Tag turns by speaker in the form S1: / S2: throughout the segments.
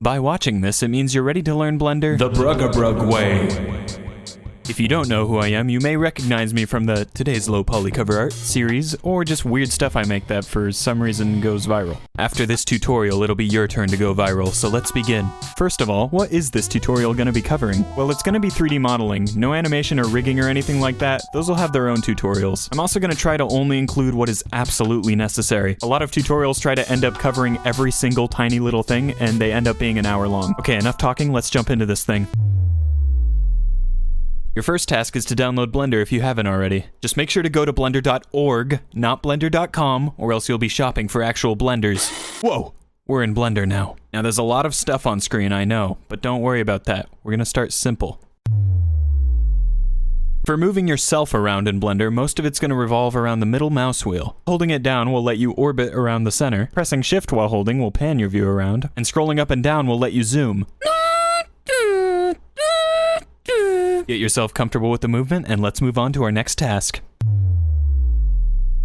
S1: By watching this, it means you're ready to learn Blender the Brugabrug way. If you don't know who I am, you may recognize me from the Today's Low Poly cover art series, or just weird stuff I make that for some reason goes viral. After this tutorial, it'll be your turn to go viral, so let's begin. First of all, what is this tutorial going to be covering? Well, it's going to be 3D modeling. No animation or rigging or anything like that. Those will have their own tutorials. I'm also going to try to only include what is absolutely necessary. A lot of tutorials try to end up covering every single tiny little thing, and they end up being an hour long. Okay, enough talking, let's jump into this thing. Your first task is to download Blender if you haven't already. Just make sure to go to blender.org, not blender.com, or else you'll be shopping for actual blenders. Whoa! We're in Blender now. Now there's a lot of stuff on screen, I know, but don't worry about that. We're gonna start simple. For moving yourself around in Blender, most of it's going to revolve around the middle mouse wheel. Holding it down will let you orbit around the center, pressing shift while holding will pan your view around, and scrolling up and down will let you zoom. Get yourself comfortable with the movement, and let's move on to our next task.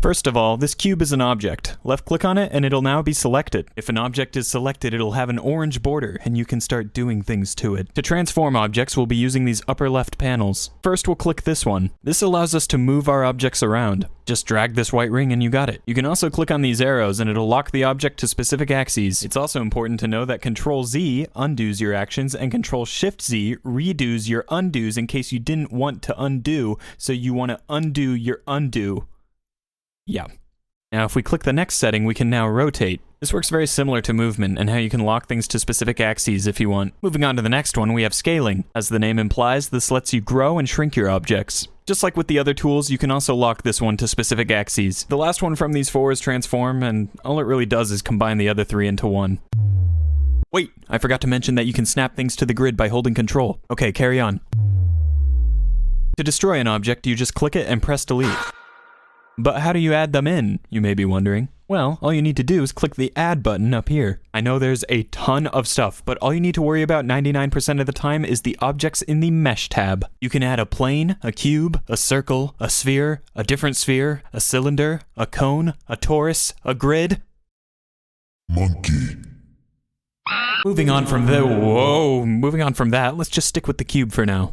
S1: First of all, this cube is an object. Left-click on it, and it'll now be selected. If an object is selected, it'll have an orange border, and you can start doing things to it. To transform objects, we'll be using these upper left panels. First, we'll click this one. This allows us to move our objects around. Just drag this white ring and you got it. You can also click on these arrows and it'll lock the object to specific axes. It's also important to know that Ctrl-Z undoes your actions and Ctrl-Shift-Z redos your undos in case you didn't want to undo, so you want to undo your undo. Yeah. Now if we click the next setting, we can now rotate. This works very similar to movement and how you can lock things to specific axes if you want. Moving on to the next one, we have scaling. As the name implies, this lets you grow and shrink your objects. Just like with the other tools, you can also lock this one to specific axes. The last one from these four is transform, and all it really does is combine the other three into one. Wait, I forgot to mention that you can snap things to the grid by holding Control. Okay, carry on. To destroy an object, you just click it and press delete. But how do you add them in, you may be wondering? Well, all you need to do is click the Add button up here. I know there's a ton of stuff, but all you need to worry about 99% of the time is the objects in the Mesh tab. You can add a plane, a cube, a circle, a sphere, a different sphere, a cylinder, a cone, a torus, a grid.
S2: Monkey.
S1: Moving on from that, let's just stick with the cube for now.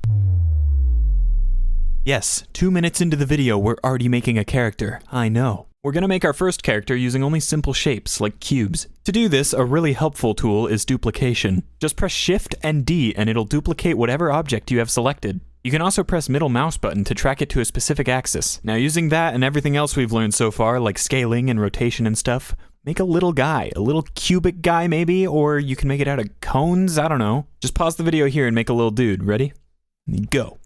S1: Yes, 2 minutes into the video, we're already making a character. I know. We're gonna make our first character using only simple shapes, like cubes. To do this, a really helpful tool is duplication. Just press Shift and D and it'll duplicate whatever object you have selected. You can also press middle mouse button to track it to a specific axis. Now using that and everything else we've learned so far, like scaling and rotation and stuff, make a little guy, a little cubic guy maybe, or you can make it out of cones, I don't know. Just pause the video here and make a little dude. Ready? Go.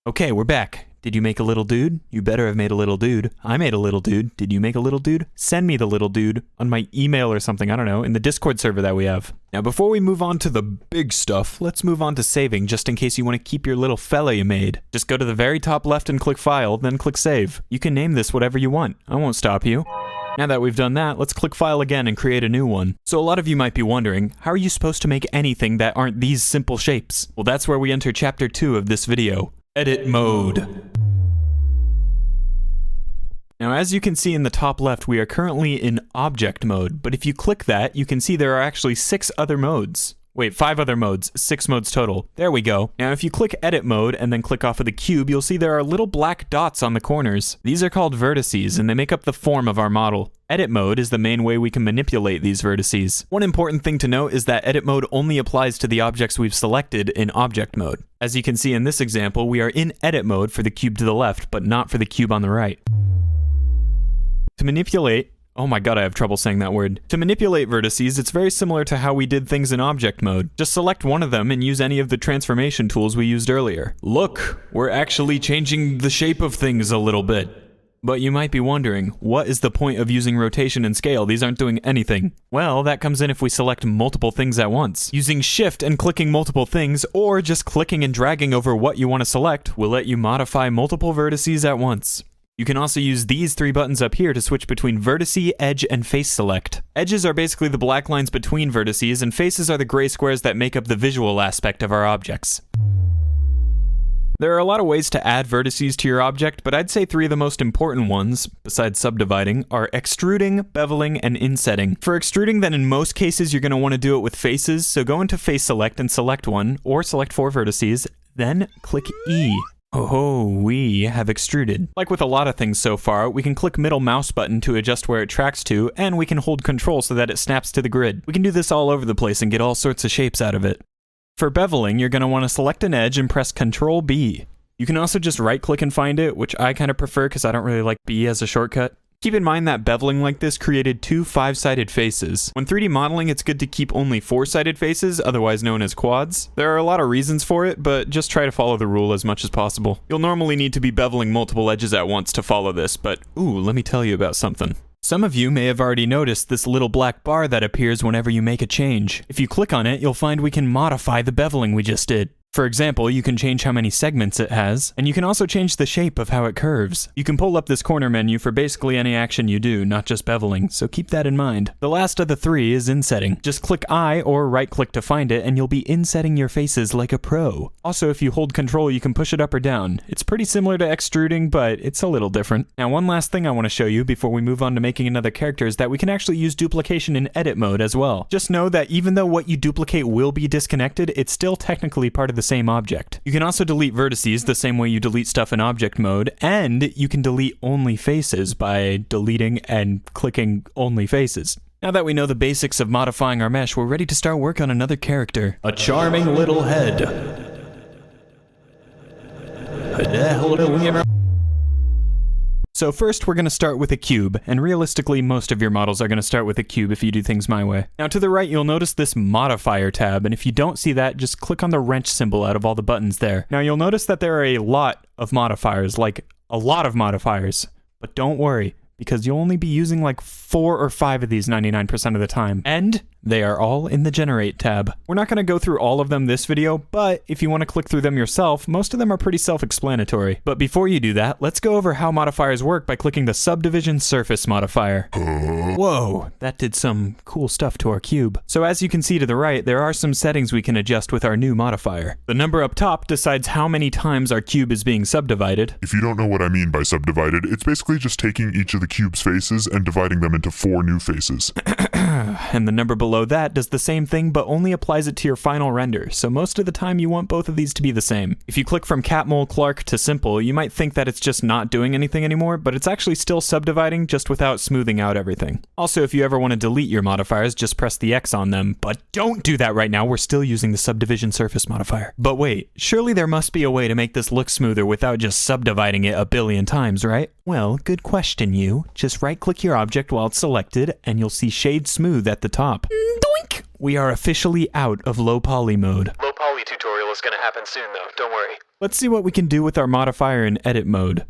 S1: Okay, we're back. Did you make a little dude? You better have made a little dude. I made a little dude. Did you make a little dude? Send me the little dude on my email or something, I don't know, in the Discord server that we have. Now before we move on to the big stuff, let's move on to saving just in case you want to keep your little fella you made. Just go to the very top left and click File, then click Save. You can name this whatever you want. I won't stop you. Now that we've done that, let's click File again and create a new one. So a lot of you might be wondering, how are you supposed to make anything that aren't these simple shapes? Well, that's where we enter Chapter 2 of this video. Edit mode. Now as you can see in the top left, we are currently in object mode, but if you click that, you can see there are actually 6 other modes. Wait, 5 other modes, 6 modes total. There we go. Now if you click edit mode and then click off of the cube, you'll see there are little black dots on the corners. These are called vertices and they make up the form of our model. Edit mode is the main way we can manipulate these vertices. One important thing to note is that edit mode only applies to the objects we've selected in object mode. As you can see in this example, we are in edit mode for the cube to the left, but not for the cube on the right. To manipulate, oh my god, I have trouble saying that word. To manipulate vertices, it's very similar to how we did things in object mode. Just select one of them and use any of the transformation tools we used earlier. Look, we're actually changing the shape of things a little bit. But you might be wondering, what is the point of using rotation and scale? These aren't doing anything. Well, that comes in if we select multiple things at once. Using Shift and clicking multiple things, or just clicking and dragging over what you want to select, will let you modify multiple vertices at once. You can also use these 3 buttons up here to switch between vertice, edge, and face select. Edges are basically the black lines between vertices, and faces are the gray squares that make up the visual aspect of our objects. There are a lot of ways to add vertices to your object, but I'd say 3 of the most important ones, besides subdividing, are extruding, beveling, and insetting. For extruding, then in most cases you're going to want to do it with faces, so go into face select and select one, or select 4 vertices, then click E. Oh, we have extruded. Like with a lot of things so far, we can click middle mouse button to adjust where it tracks to, and we can hold control so that it snaps to the grid. We can do this all over the place and get all sorts of shapes out of it. For beveling, you're going to want to select an edge and press Ctrl B. You can also just right click and find it, which I kind of prefer because I don't really like B as a shortcut. Keep in mind that beveling like this created 2 5-sided faces. When 3D modeling, it's good to keep only 4-sided faces, otherwise known as quads. There are a lot of reasons for it, but just try to follow the rule as much as possible. You'll normally need to be beveling multiple edges at once to follow this, but ooh, let me tell you about something. Some of you may have already noticed this little black bar that appears whenever you make a change. If you click on it, you'll find we can modify the beveling we just did. For example, you can change how many segments it has, and you can also change the shape of how it curves. You can pull up this corner menu for basically any action you do, not just beveling, so keep that in mind. The last of the 3 is insetting. Just click I or right click to find it, and you'll be insetting your faces like a pro. Also, if you hold control, you can push it up or down. It's pretty similar to extruding, but it's a little different. Now, one last thing I want to show you before we move on to making another character is that we can actually use duplication in edit mode as well. Just know that even though what you duplicate will be disconnected, it's still technically part of the same object. You can also delete vertices the same way you delete stuff in object mode, and you can delete only faces by deleting and clicking only faces. Now that we know the basics of modifying our mesh, we're ready to start work on another character. A charming little head. So first we're going to start with a cube, and realistically most of your models are going to start with a cube if you do things my way. Now to the right you'll notice this modifier tab, and if you don't see that, just click on the wrench symbol out of all the buttons there. Now you'll notice that there are a lot of modifiers, like a lot of modifiers, but don't worry, because you'll only be using like 4 or 5 of these 99% of the time. And they are all in the Generate tab. We're not going to go through all of them this video, but if you want to click through them yourself, most of them are pretty self-explanatory. But before you do that, let's go over how modifiers work by clicking the Subdivision Surface modifier. Whoa, that did some cool stuff to our cube. So as you can see to the right, there are some settings we can adjust with our new modifier. The number up top decides how many times our cube is being subdivided.
S2: If you don't know what I mean by subdivided, it's basically just taking each of the cube's faces and dividing them into 4 new faces.
S1: And the number below that does the same thing, but only applies it to your final render, so most of the time you want both of these to be the same. If you click from Catmull Clark to Simple, you might think that it's just not doing anything anymore, but it's actually still subdividing, just without smoothing out everything. Also, if you ever want to delete your modifiers, just press the X on them, but don't do that right now, we're still using the Subdivision Surface modifier. But wait, surely there must be a way to make this look smoother without just subdividing it a billion times, right? Well, good question, you. Just right-click your object while it's selected, and you'll see Shade Smooth at the top. Doink! We are officially out of low poly mode.
S3: Low poly tutorial is gonna happen soon though, don't worry.
S1: Let's see what we can do with our modifier in edit mode.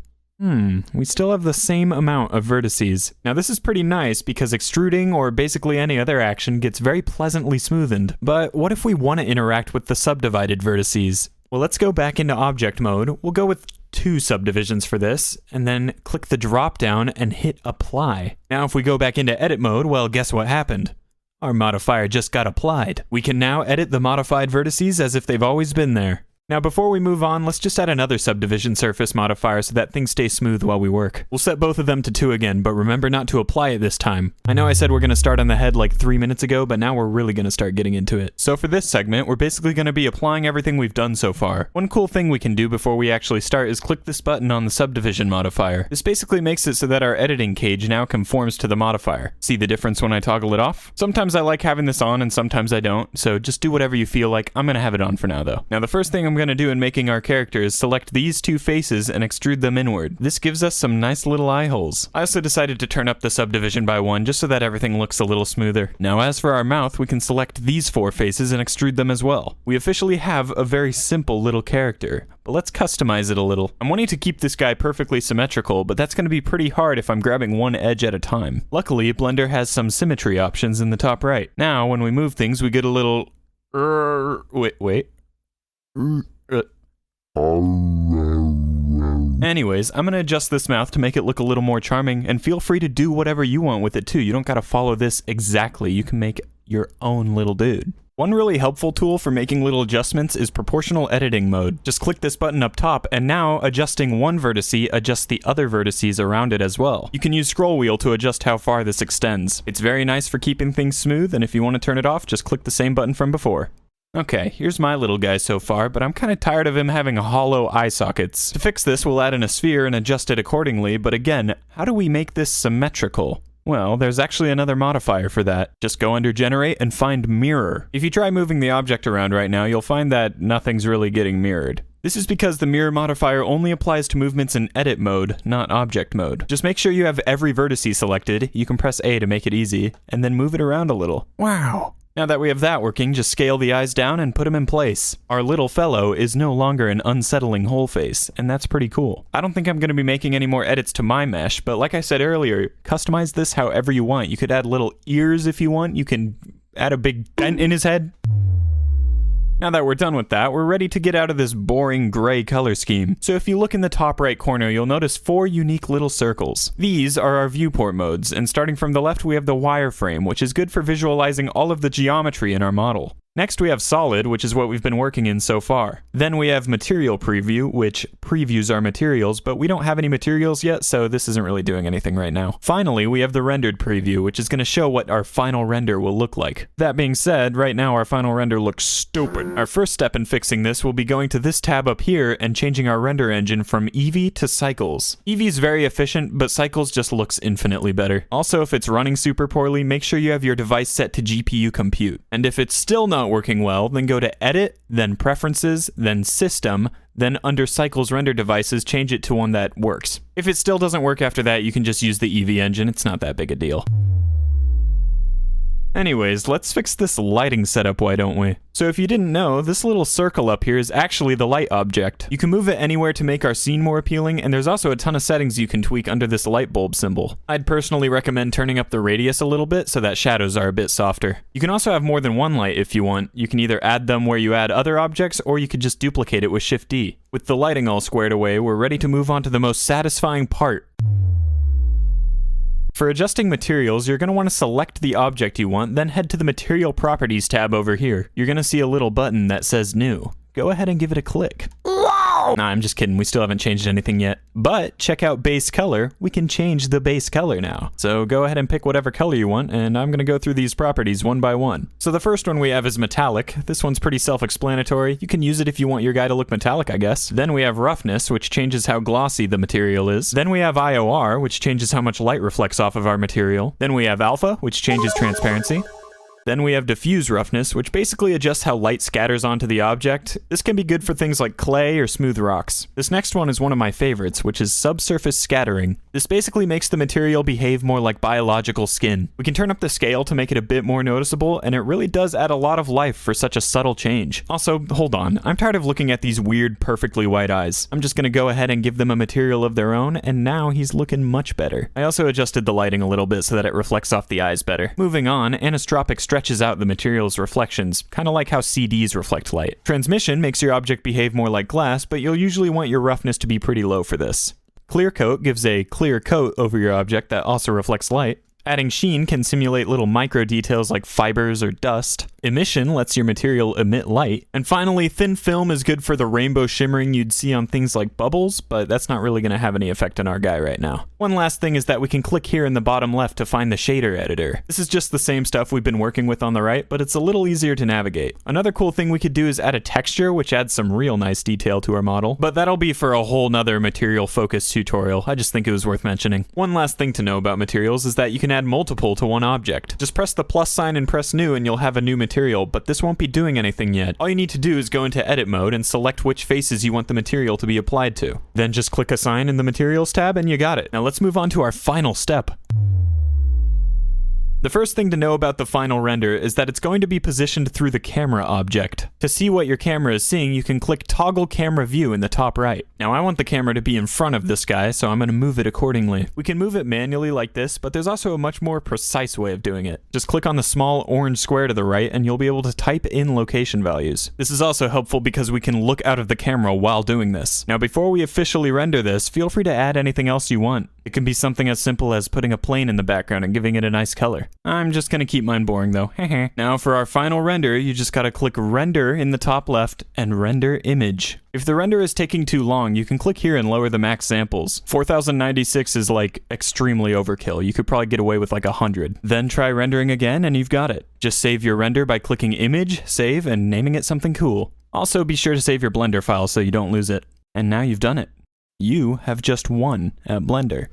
S1: We still have the same amount of vertices. Now this is pretty nice because extruding or basically any other action gets very pleasantly smoothened. But what if we want to interact with the subdivided vertices? Well, let's go back into object mode. We'll go with 2 subdivisions for this, and then click the drop down and hit apply. Now if we go back into edit mode, well, guess what happened? Our modifier just got applied. We can now edit the modified vertices as if they've always been there. Now before we move on, let's just add another subdivision surface modifier so that things stay smooth while we work. We'll set both of them to 2 again, but remember not to apply it this time. I know I said we're going to start on the head like 3 minutes ago, but now we're really going to start getting into it. So for this segment, we're basically going to be applying everything we've done so far. One cool thing we can do before we actually start is click this button on the subdivision modifier. This basically makes it so that our editing cage now conforms to the modifier. See the difference when I toggle it off? Sometimes I like having this on and sometimes I don't, so just do whatever you feel like. I'm going to have it on for now though. Now the first thing I'm going to do in making our character is select these 2 faces and extrude them inward. This gives us some nice little eye holes. I also decided to turn up the subdivision by 1 just so that everything looks a little smoother. Now as for our mouth, we can select these 4 faces and extrude them as well. We officially have a very simple little character, but let's customize it a little. I'm wanting to keep this guy perfectly symmetrical, but that's going to be pretty hard if I'm grabbing one edge at a time. Luckily, Blender has some symmetry options in the top right. Now when we move things, we get a little Anyways, I'm going to adjust this mouth to make it look a little more charming, and feel free to do whatever you want with it too. You don't got to follow this exactly. You can make your own little dude. One really helpful tool for making little adjustments is proportional editing mode. Just click this button up top, and now adjusting one vertice adjusts the other vertices around it as well. You can use scroll wheel to adjust how far this extends. It's very nice for keeping things smooth, and if you want to turn it off, just click the same button from before. Okay, here's my little guy so far, but I'm kind of tired of him having hollow eye sockets. To fix this, we'll add in a sphere and adjust it accordingly, but again, how do we make this symmetrical? Well, there's actually another modifier for that. Just go under Generate and find Mirror. If you try moving the object around right now, you'll find that nothing's really getting mirrored. This is because the mirror modifier only applies to movements in edit mode, not object mode. Just make sure you have every vertice selected, you can press A to make it easy, and then move it around a little. Wow! Now that we have that working, just scale the eyes down and put them in place. Our little fellow is no longer an unsettling whole face, and that's pretty cool. I don't think I'm going to be making any more edits to my mesh, but like I said earlier, customize this however you want. You could add little ears if you want, you can add a big dent in his head. Now that we're done with that, we're ready to get out of this boring gray color scheme. So if you look in the top right corner, you'll notice 4 unique little circles. These are our viewport modes, and starting from the left we have the wireframe, which is good for visualizing all of the geometry in our model. Next we have solid, which is what we've been working in so far. Then we have material preview, which previews our materials, but we don't have any materials yet, so this isn't really doing anything right now. Finally, we have the rendered preview, which is going to show what our final render will look like. That being said, right now our final render looks stupid. Our first step in fixing this will be going to this tab up here and changing our render engine from Eevee to Cycles. Eevee is very efficient, but Cycles just looks infinitely better. Also, if it's running super poorly, make sure you have your device set to GPU compute. And if it's still not working well, then go to Edit, then Preferences, then System, then under Cycles Render Devices, change it to one that works. If it still doesn't work after that, you can just use the Eevee engine, it's not that big a deal. Anyways, let's fix this lighting setup, why don't we? So if you didn't know, this little circle up here is actually the light object. You can move it anywhere to make our scene more appealing, and there's also a ton of settings you can tweak under this light bulb symbol. I'd personally recommend turning up the radius a little bit so that shadows are a bit softer. You can also have more than one light if you want. You can either add them where you add other objects, or you could just duplicate it with Shift-D. With the lighting all squared away, we're ready to move on to the most satisfying part. For adjusting materials, you're going to want to select the object you want, then head to the Material Properties tab over here. You're going to see a little button that says New. Go ahead and give it a click. Nah, I'm just kidding, we still haven't changed anything yet. But check out base color, we can change the base color now. So go ahead and pick whatever color you want, and I'm gonna go through these properties one by one. So the first one we have is metallic. This one's pretty self-explanatory. You can use it if you want your guy to look metallic, I guess. Then we have roughness, which changes how glossy the material is. Then we have IOR, which changes how much light reflects off of our material. Then we have alpha, which changes transparency. Then we have diffuse roughness, which basically adjusts how light scatters onto the object. This can be good for things like clay or smooth rocks. This next one is one of my favorites, which is subsurface scattering. This basically makes the material behave more like biological skin. We can turn up the scale to make it a bit more noticeable, and it really does add a lot of life for such a subtle change. Also, hold on, I'm tired of looking at these weird, perfectly white eyes. I'm just gonna go ahead and give them a material of their own, and now he's looking much better. I also adjusted the lighting a little bit so that it reflects off the eyes better. Moving on, anisotropic stretches out the material's reflections, kind of like how CDs reflect light. Transmission makes your object behave more like glass, but you'll usually want your roughness to be pretty low for this. Clear coat gives a clear coat over your object that also reflects light. Adding sheen can simulate little micro details like fibers or dust. Emission lets your material emit light. And finally, thin film is good for the rainbow shimmering you'd see on things like bubbles, but that's not really going to have any effect on our guy right now. One last thing is that we can click here in the bottom left to find the shader editor. This is just the same stuff we've been working with on the right, but it's a little easier to navigate. Another cool thing we could do is add a texture, which adds some real nice detail to our model, but that'll be for a whole nother material focused tutorial. I just think it was worth mentioning. One last thing to know about materials is that you can add multiple to one object. Just press the plus sign and press new and you'll have a new material, but this won't be doing anything yet. All you need to do is go into edit mode and select which faces you want the material to be applied to. Then just click assign in the materials tab and you got it. Now let's move on to our final step. The first thing to know about the final render is that it's going to be positioned through the camera object. To see what your camera is seeing, you can click toggle camera view in the top right. Now I want the camera to be in front of this guy, so I'm going to move it accordingly. We can move it manually like this, but there's also a much more precise way of doing it. Just click on the small orange square to the right and you'll be able to type in location values. This is also helpful because we can look out of the camera while doing this. Now before we officially render this, feel free to add anything else you want. It can be something as simple as putting a plane in the background and giving it a nice color. I'm just gonna keep mine boring though. Now for our final render, you just gotta click render in the top left and render image. If the render is taking too long, you can click here and lower the max samples. 4096 is like extremely overkill. You could probably get away with like 100. Then try rendering again and you've got it. Just save your render by clicking image, save, and naming it something cool. Also be sure to save your Blender file so you don't lose it. And now you've done it. You have just won at Blender.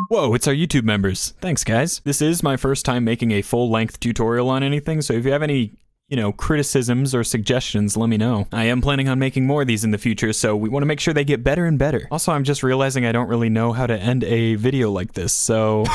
S1: Whoa, it's our YouTube members. Thanks, guys. This is my first time making a full-length tutorial on anything, so if you have any, criticisms or suggestions, let me know. I am planning on making more of these in the future, so we want to make sure they get better and better. Also, I'm just realizing I don't really know how to end a video like this, so...